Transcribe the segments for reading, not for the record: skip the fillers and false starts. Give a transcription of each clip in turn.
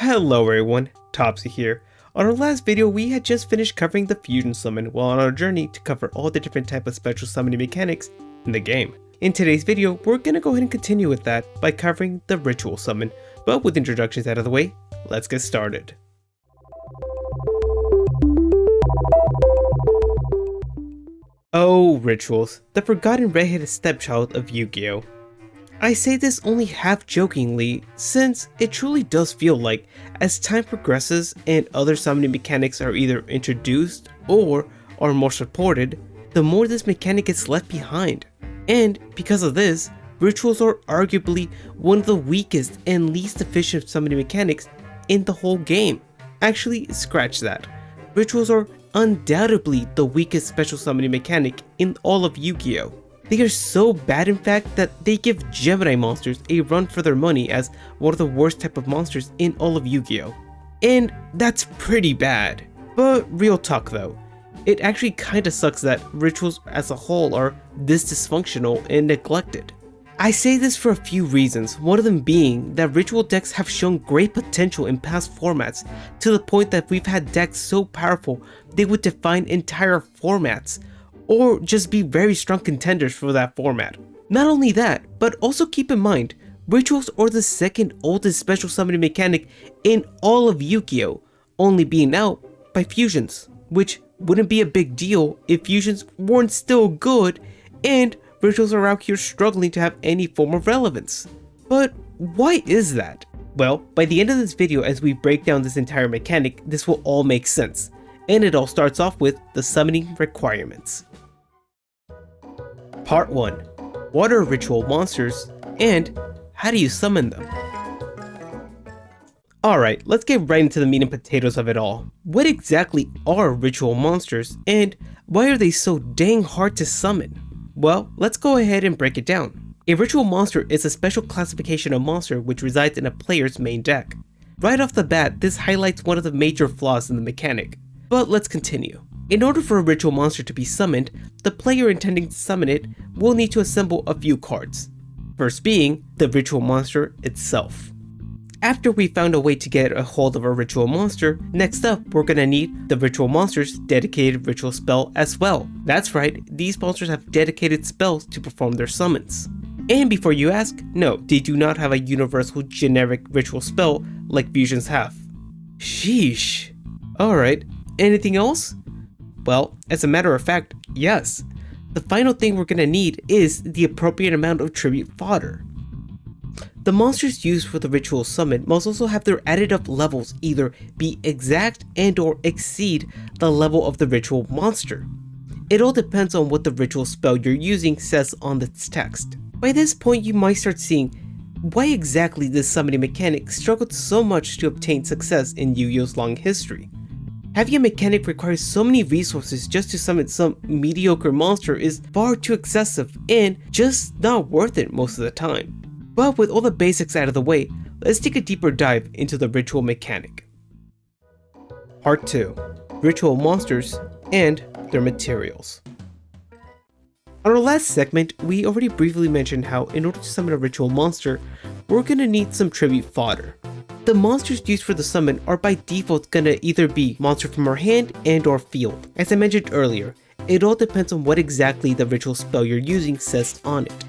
Hello everyone, Topsy here. On our last video, we had just finished covering the fusion summon while on our journey to cover all the different type of special summoning mechanics in the game. In today's video, we're gonna go ahead and continue with that by covering the ritual summon, but with introductions out of the way, let's get started. Oh, rituals, the forgotten redheaded stepchild of Yugioh. I say this only half jokingly, since it truly does feel like, as time progresses and other summoning mechanics are either introduced or are more supported, the more this mechanic gets left behind. And because of this, rituals are arguably one of the weakest and least efficient summoning mechanics in the whole game. Actually, scratch that. Rituals are undoubtedly the weakest special summoning mechanic in all of Yu-Gi-Oh! They are so bad in fact that they give Gemini monsters a run for their money as one of the worst type of monsters in all of Yu-Gi-Oh! And that's pretty bad. But real talk though, it actually kinda sucks that rituals as a whole are this dysfunctional and neglected. I say this for a few reasons, one of them being that ritual decks have shown great potential in past formats to the point that we've had decks so powerful they would define entire formats, or just be very strong contenders for that format. Not only that, but also keep in mind, rituals are the second oldest special summoning mechanic in all of Yu-Gi-Oh!, only being out by fusions, which wouldn't be a big deal if fusions weren't still good and rituals are out here struggling to have any form of relevance. But why is that? Well, by the end of this video, as we break down this entire mechanic, this will all make sense. And it all starts off with the summoning requirements. Part 1. What are ritual monsters, and how do you summon them? Alright, let's get right into the meat and potatoes of it all. What exactly are ritual monsters, and why are they so dang hard to summon? Well, let's go ahead and break it down. A ritual monster is a special classification of monster which resides in a player's main deck. Right off the bat, this highlights one of the major flaws in the mechanic. But let's continue. In order for a ritual monster to be summoned, the player intending to summon it will need to assemble a few cards. First being the ritual monster itself. After we found a way to get a hold of a ritual monster, next up we're gonna need the ritual monster's dedicated ritual spell as well. That's right, these monsters have dedicated spells to perform their summons. And before you ask, no, they do not have a universal generic ritual spell like fusions have. Sheesh. Alright, anything else? Well, as a matter of fact, yes. The final thing we're gonna need is the appropriate amount of tribute fodder. The monsters used for the ritual summon must also have their added up levels either be exact and or exceed the level of the ritual monster. It all depends on what the ritual spell you're using says on its text. By this point you might start seeing why exactly this summoning mechanic struggled so much to obtain success in Yu-Gi-Oh's long history. Having a mechanic requires so many resources just to summon some mediocre monster is far too excessive and just not worth it most of the time. But with all the basics out of the way, let's take a deeper dive into the ritual mechanic. Part 2. Ritual monsters and their materials. On our last segment, we already briefly mentioned how in order to summon a ritual monster, we're gonna need some tribute fodder. The monsters used for the summon are by default gonna either be monster from our hand and or field. As I mentioned earlier, it all depends on what exactly the ritual spell you're using says on it.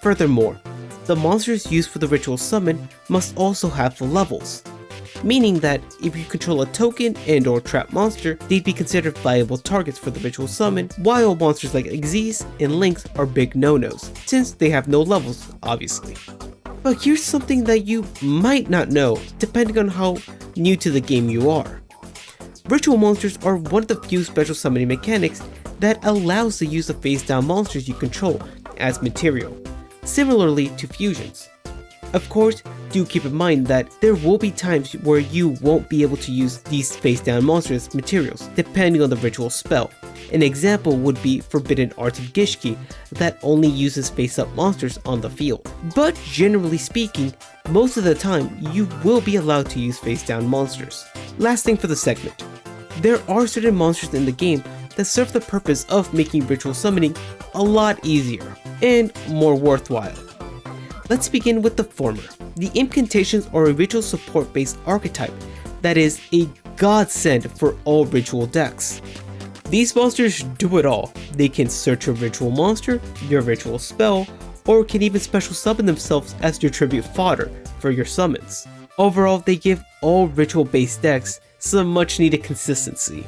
Furthermore, the monsters used for the ritual summon must also have levels, meaning that if you control a token and or trap monster, they'd be considered viable targets for the ritual summon, while monsters like Xyz and Lynx are big no-nos, since they have no levels, obviously. But here's something that you might not know, depending on how new to the game you are. Ritual monsters are one of the few special summoning mechanics that allows the use of face-down monsters you control as material, similarly to fusions. Of course, do keep in mind that there will be times where you won't be able to use these face-down monsters as materials, depending on the ritual spell. An example would be Forbidden Arts of Gishki that only uses face-up monsters on the field. But generally speaking, most of the time you will be allowed to use face-down monsters. Last thing for the segment. There are certain monsters in the game that serve the purpose of making ritual summoning a lot easier and more worthwhile. Let's begin with the former. The incantations are a ritual support based archetype that is a godsend for all ritual decks. These monsters do it all. They can search your ritual monster, your ritual spell, or can even special summon themselves as your tribute fodder for your summons. Overall, they give all ritual based decks some much needed consistency.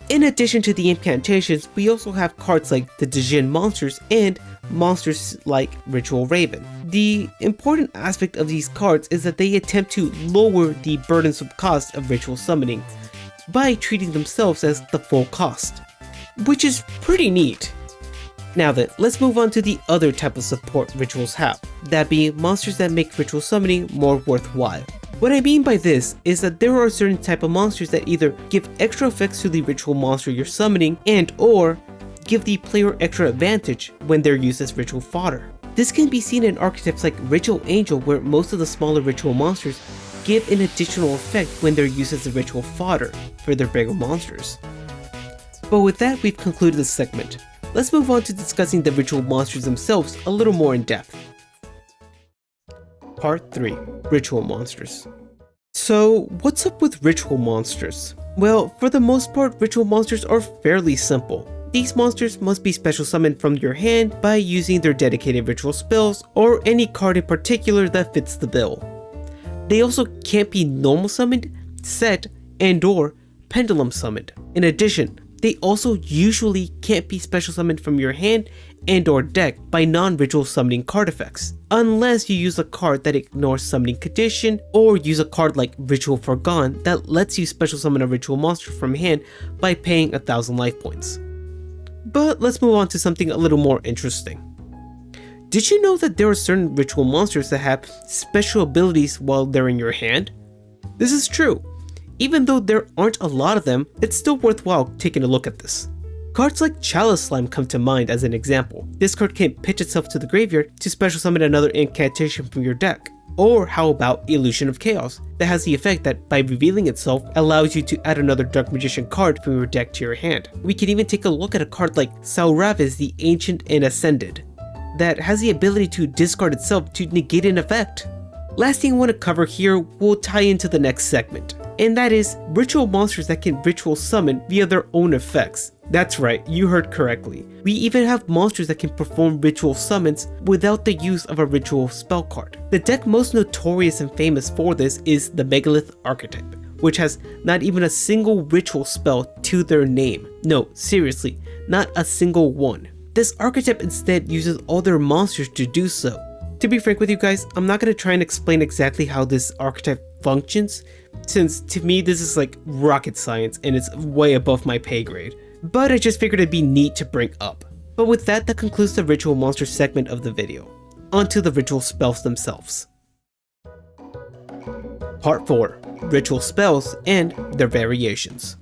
In addition to the incantations, we also have cards like the Djinn monsters and monsters like Ritual Raven. The important aspect of these cards is that they attempt to lower the burdensome cost of ritual summoning by treating themselves as the full cost, which is pretty neat. Now then, let's move on to the other type of support rituals have, that being monsters that make ritual summoning more worthwhile. What I mean by this is that there are certain type of monsters that either give extra effects to the ritual monster you're summoning and or give the player extra advantage when they're used as ritual fodder. This can be seen in archetypes like Ritual Angel, where most of the smaller ritual monsters give an additional effect when they're used as a ritual fodder for their bigger monsters. But with that, we've concluded this segment. Let's move on to discussing the ritual monsters themselves a little more in depth. Part 3. Ritual Monsters. So, what's up with ritual monsters? Well, for the most part, ritual monsters are fairly simple. These monsters must be special summoned from your hand by using their dedicated ritual spells or any card in particular that fits the bill. They also can't be normal summoned, set, and or pendulum summoned. In addition, they also usually can't be special summoned from your hand and or deck by non-ritual summoning card effects, unless you use a card that ignores summoning condition or use a card like Ritual Forgone that lets you special summon a ritual monster from hand by paying 1,000 life points. But let's move on to something a little more interesting. Did you know that there are certain ritual monsters that have special abilities while they're in your hand? This is true. Even though there aren't a lot of them, it's still worthwhile taking a look at this. Cards like Chalice Slime come to mind as an example. This card can pitch itself to the graveyard to special summon another incantation from your deck. Or how about Illusion of Chaos, that has the effect that by revealing itself allows you to add another Dark Magician card from your deck to your hand. We can even take a look at a card like Sauravis the Ancient and Ascended, that has the ability to discard itself to negate an effect. Last thing I want to cover here will tie into the next segment, and that is ritual monsters that can ritual summon via their own effects. That's right, you heard correctly. We even have monsters that can perform ritual summons without the use of a ritual spell card. The deck most notorious and famous for this is the Megalith archetype, which has not even a single ritual spell to their name. No, seriously, not a single one. This archetype instead uses all their monsters to do so. To be frank with you guys, I'm not going to try and explain exactly how this archetype functions, since to me this is like rocket science and it's way above my pay grade. But I just figured it'd be neat to bring up. But with that concludes the ritual monster segment of the video. Onto the ritual spells themselves. Part 4. Ritual spells and their variations.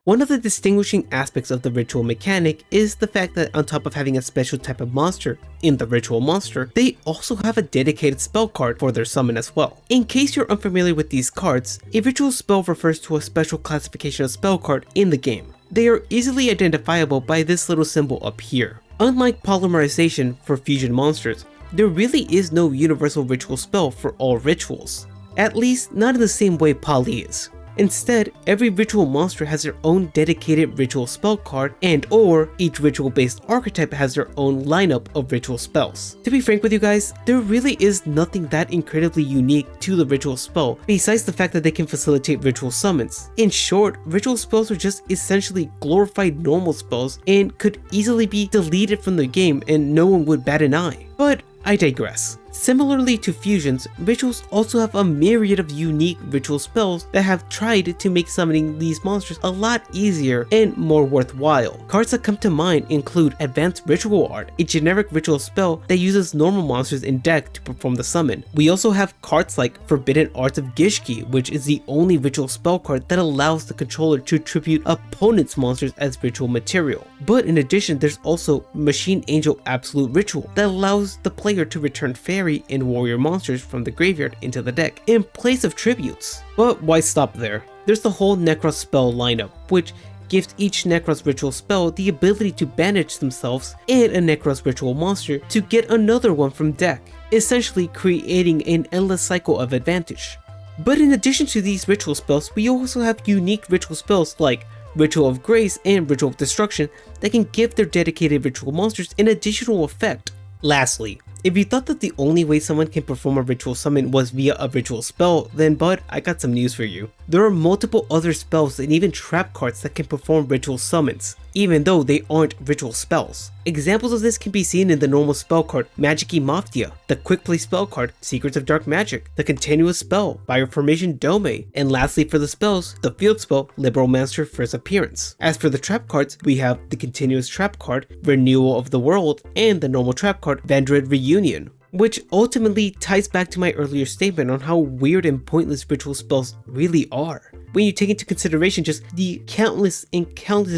One of the distinguishing aspects of the ritual mechanic is the fact that on top of having a special type of monster in the ritual monster, they also have a dedicated spell card for their summon as well. In case you're unfamiliar with these cards, a ritual spell refers to a special classification of spell card in the game. They are easily identifiable by this little symbol up here. Unlike polymerization for fusion monsters, there really is no universal ritual spell for all rituals. At least not in the same way poly is. Instead, every ritual monster has their own dedicated ritual spell card and or each ritual based archetype has their own lineup of ritual spells. To be frank with you guys, there really is nothing that incredibly unique to the ritual spell besides the fact that they can facilitate ritual summons. In short, ritual spells are just essentially glorified normal spells and could easily be deleted from the game and no one would bat an eye. But I digress. Similarly to fusions, rituals also have a myriad of unique ritual spells that have tried to make summoning these monsters a lot easier and more worthwhile. Cards that come to mind include Advanced Ritual Art, a generic ritual spell that uses normal monsters in deck to perform the summon. We also have cards like Forbidden Arts of Gishki, which is the only ritual spell card that allows the controller to tribute opponent's monsters as ritual material. But in addition, there's also Machine Angel Absolute Ritual that allows the player to return fairy and warrior monsters from the graveyard into the deck in place of tributes. But why stop there? There's the whole Necros spell lineup, which gives each Necros ritual spell the ability to banish themselves and a Necros ritual monster to get another one from deck, essentially creating an endless cycle of advantage. But in addition to these ritual spells, we also have unique ritual spells like Ritual of Grace and Ritual of Destruction that can give their dedicated ritual monsters an additional effect. Lastly, if you thought that the only way someone can perform a ritual summon was via a ritual spell, then bud, I got some news for you. There are multiple other spells and even trap cards that can perform ritual summons, even though they aren't ritual spells. Examples of this can be seen in the normal spell card Magic-y Mafia, the quick play spell card Secrets of Dark Magic, the continuous spell Bioformation Dome, and lastly for the spells, the field spell Libromancer First Appearance. As for the trap cards, we have the continuous trap card Renewal of the World and the normal trap card Vendread Reunion, which ultimately ties back to my earlier statement on how weird and pointless ritual spells really are, when you take into consideration just the countless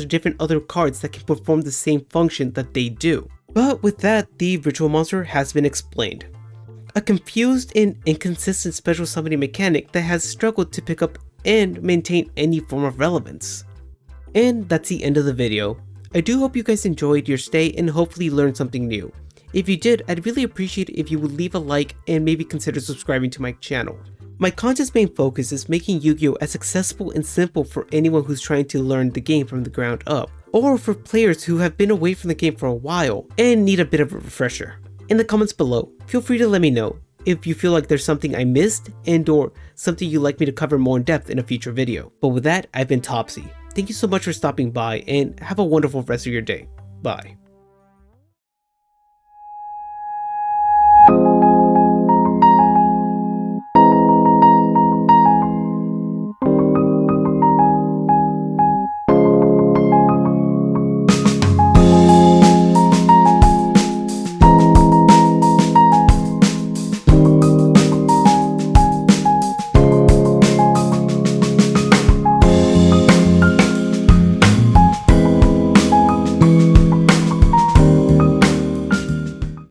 different other cards that can perform the same function that they do. But with that, the ritual monster has been explained. A confused and inconsistent special summoning mechanic that has struggled to pick up and maintain any form of relevance. And that's the end of the video. I do hope you guys enjoyed your stay and hopefully learned something new. If you did, I'd really appreciate it if you would leave a like and maybe consider subscribing to my channel. My content's main focus is making Yu-Gi-Oh! As accessible and simple for anyone who's trying to learn the game from the ground up, or for players who have been away from the game for a while and need a bit of a refresher. In the comments below, feel free to let me know if you feel like there's something I missed and or something you'd like me to cover more in depth in a future video. But with that, I've been Topsy. Thank you so much for stopping by and have a wonderful rest of your day. Bye.